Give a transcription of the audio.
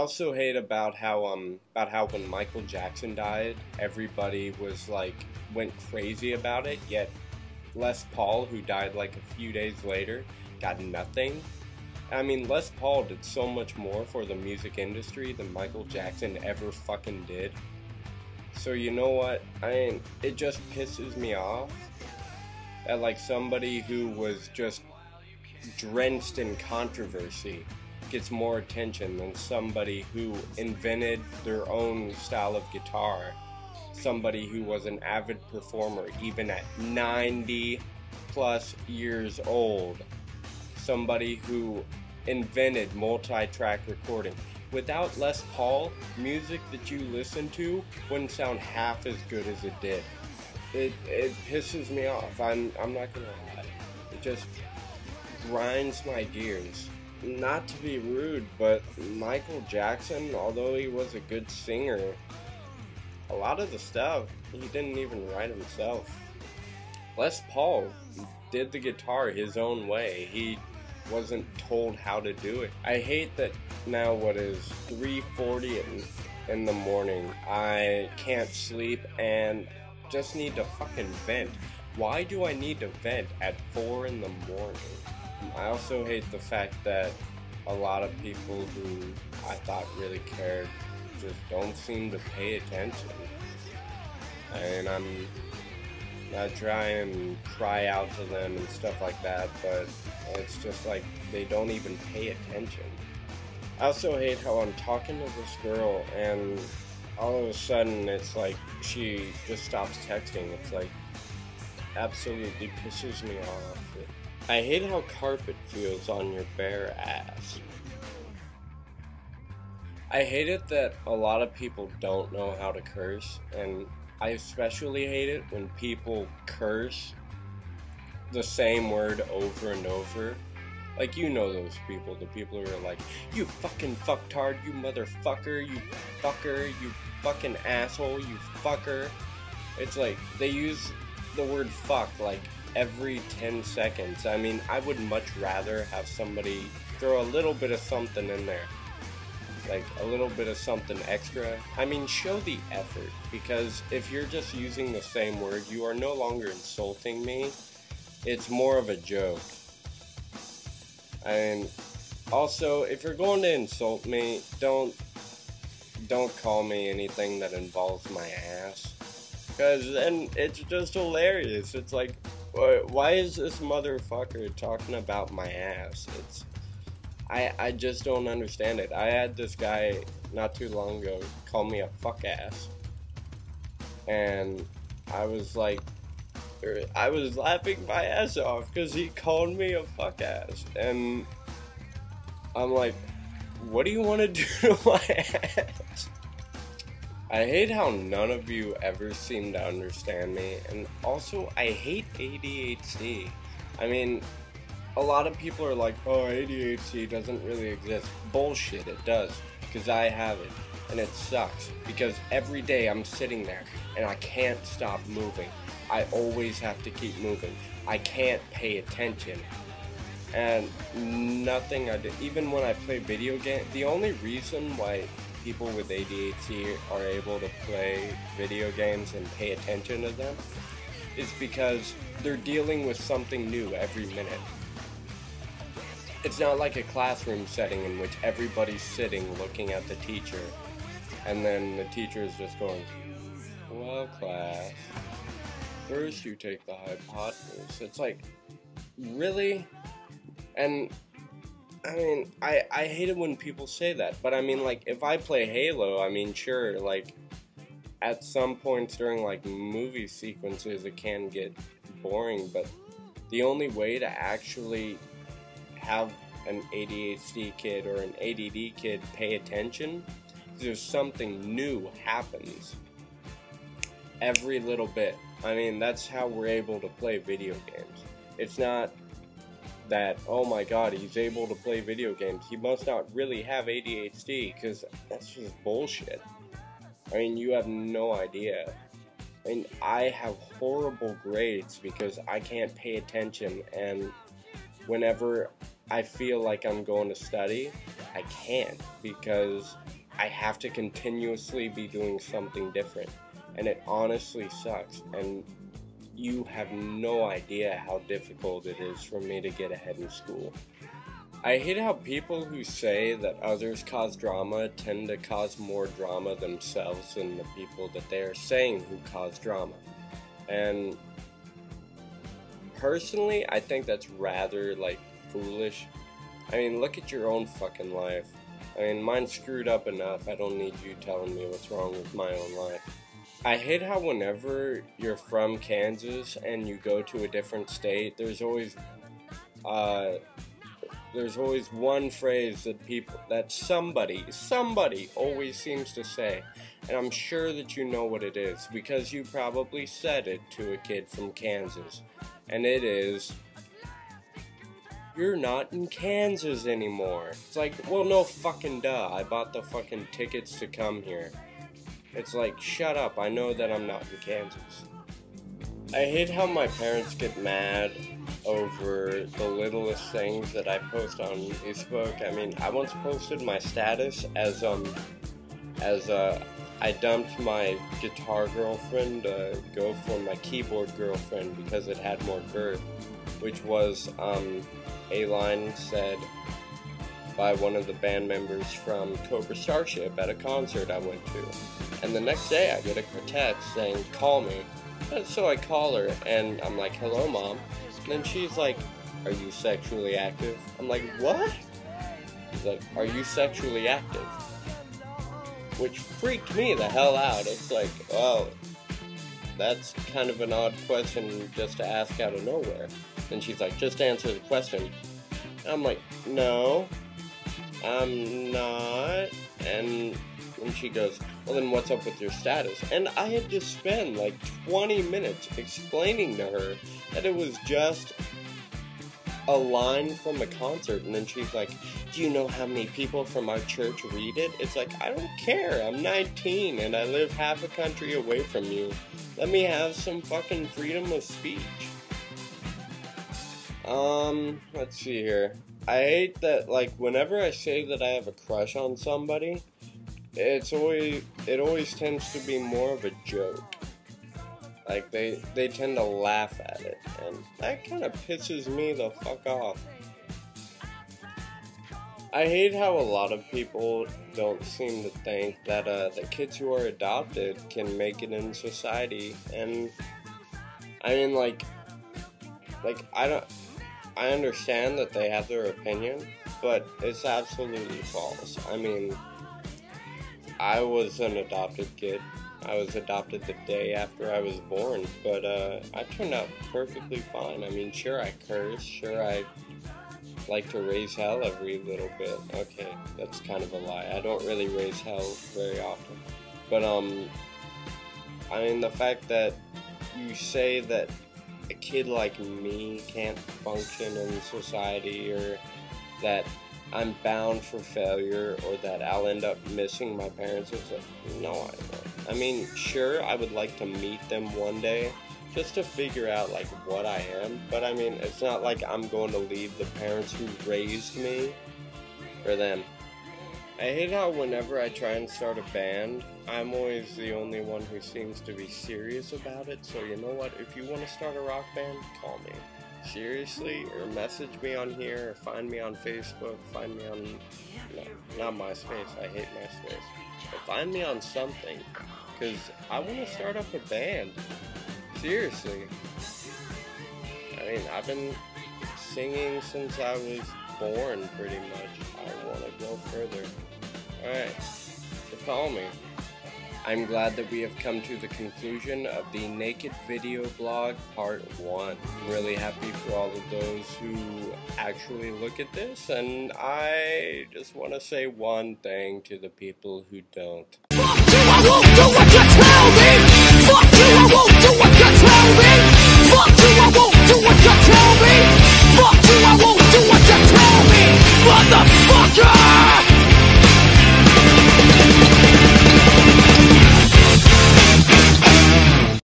also hate about how when Michael Jackson died, everybody was like went crazy about it, yet Les Paul, who died like a few days later, got nothing. I mean, Les Paul did so much more for the music industry than Michael Jackson ever fucking did. So you know what? It just pisses me off that like somebody who was just drenched in controversy gets more attention than somebody who invented their own style of guitar. Somebody who was an avid performer even at 90 plus years old. Somebody who invented multi-track recording. Without Les Paul, music that you listen to wouldn't sound half as good as it did. It pisses me off. I'm not gonna lie. It just grinds my gears. Not to be rude, but Michael Jackson, although he was a good singer, a lot of the stuff he didn't even write himself. Les Paul did the guitar his own way. He wasn't told how to do it. I hate that now what is 3:40 in the morning, I can't sleep and just need to fucking vent. Why do I need to vent at 4 in the morning? I also hate the fact that a lot of people who I thought really cared just don't seem to pay attention. And I try and cry out to them and stuff like that, but it's just like they don't even pay attention. I also hate how I'm talking to this girl and all of a sudden it's like she just stops texting. It's like absolutely pisses me off. I hate how carpet feels on your bare ass. I hate it that a lot of people don't know how to curse, and I especially hate it when people curse the same word over and over. Like, you know those people, the people who are like, you fucking fucktard, you motherfucker, you fucker, you fucking asshole, you fucker. It's like, they use the word fuck like every 10 seconds. I mean, I would much rather have somebody throw a little bit of something in there. Like, a little bit of something extra. I mean, show the effort, because if you're just using the same word, you are no longer insulting me. It's more of a joke. And also, if you're going to insult me, don't call me anything that involves my ass. Because then it's just hilarious. It's like, why is this motherfucker talking about my ass? I just don't understand it. I had this guy not too long ago call me a fuck ass. And I was like, I was laughing my ass off because he called me a fuck ass. And I'm like, what do you want to do to my ass? I hate how none of you ever seem to understand me. And also, I hate ADHD. I mean, a lot of people are like, oh, ADHD doesn't really exist. Bullshit, it does. Because I have it. And it sucks. Because every day I'm sitting there and I can't stop moving. I always have to keep moving. I can't pay attention. And nothing I do, even when I play video games, the only reason why people with ADHD are able to play video games and pay attention to them is because they're dealing with something new every minute. It's not like a classroom setting in which everybody's sitting looking at the teacher and then the teacher is just going, well, class, first you take the hypotenuse. It's like, really? And I mean, I hate it when people say that, but I mean, like, if I play Halo, I mean, sure, like, at some points during, like, movie sequences, it can get boring, but the only way to actually have an ADHD kid or an ADD kid pay attention is if something new happens every little bit. I mean, that's how we're able to play video games. It's not that, oh my god, he's able to play video games, he must not really have ADHD, because that's just bullshit. I mean, you have no idea. I mean, I have horrible grades because I can't pay attention, and whenever I feel like I'm going to study, I can't, because I have to continuously be doing something different, and it honestly sucks, and you have no idea how difficult it is for me to get ahead in school. I hate how people who say that others cause drama tend to cause more drama themselves than the people that they are saying who cause drama. And personally, I think that's rather, like, foolish. I mean, look at your own fucking life. I mean, mine's screwed up enough. I don't need you telling me what's wrong with my own life. I hate how whenever you're from Kansas and you go to a different state, there's always one phrase that somebody always seems to say, and I'm sure that you know what it is, because you probably said it to a kid from Kansas, and it is, "You're not in Kansas anymore." It's like, well, no fucking duh, I bought the fucking tickets to come here. It's like, shut up, I know that I'm not in Kansas. I hate how my parents get mad over the littlest things that I post on Facebook. I mean, I once posted my status as I dumped my guitar girlfriend to go for my keyboard girlfriend because it had more girth, which was a line said by one of the band members from Cobra Starship at a concert I went to. And the next day I get a text saying, "Call me." And so I call her and I'm like, "Hello, Mom." And then she's like, "Are you sexually active?" I'm like, "What?" She's like, "Are you sexually active?" Which freaked me the hell out. It's like, well, that's kind of an odd question just to ask out of nowhere. And she's like, "Just answer the question." And I'm like, "No, I'm not." And she goes, "Well, then what's up with your status?" And I had to spend like 20 minutes explaining to her that it was just a line from a concert. And then she's like, "Do you know how many people from our church read it?" It's like, I don't care. I'm 19 and I live half a country away from you. Let me have some fucking freedom of speech. Let's see here. I hate that, like, whenever I say that I have a crush on somebody, it always tends to be more of a joke. Like, they tend to laugh at it, and that kind of pisses me the fuck off. I hate how a lot of people don't seem to think that the kids who are adopted can make it in society, and I mean, like I understand that they have their opinion, but it's absolutely false. I mean, I was an adopted kid. I was adopted the day after I was born, but I turned out perfectly fine. I mean, sure I curse, sure I like to raise hell every little bit. Okay, that's kind of a lie. I don't really raise hell very often. But I mean, the fact that you say that a kid like me can't function in society, or that I'm bound for failure, or that I'll end up missing my parents, it's like, no, I won't. I mean, sure, I would like to meet them one day, just to figure out, like, what I am, but I mean, it's not like I'm going to leave the parents who raised me for them. I hate how whenever I try and start a band, I'm always the only one who seems to be serious about it, so you know what, if you want to start a rock band, call me. Seriously, or message me on here, or find me on Facebook, find me on, no, not MySpace, I hate MySpace, but find me on something, because I want to start up a band. Seriously. I mean, I've been singing since I was born, pretty much. I want to go further. Alright, so call me. I'm glad that we have come to the conclusion of the Naked Video Blog Part 1. I'm really happy for all of those who actually look at this, and I just want to say one thing to the people who don't.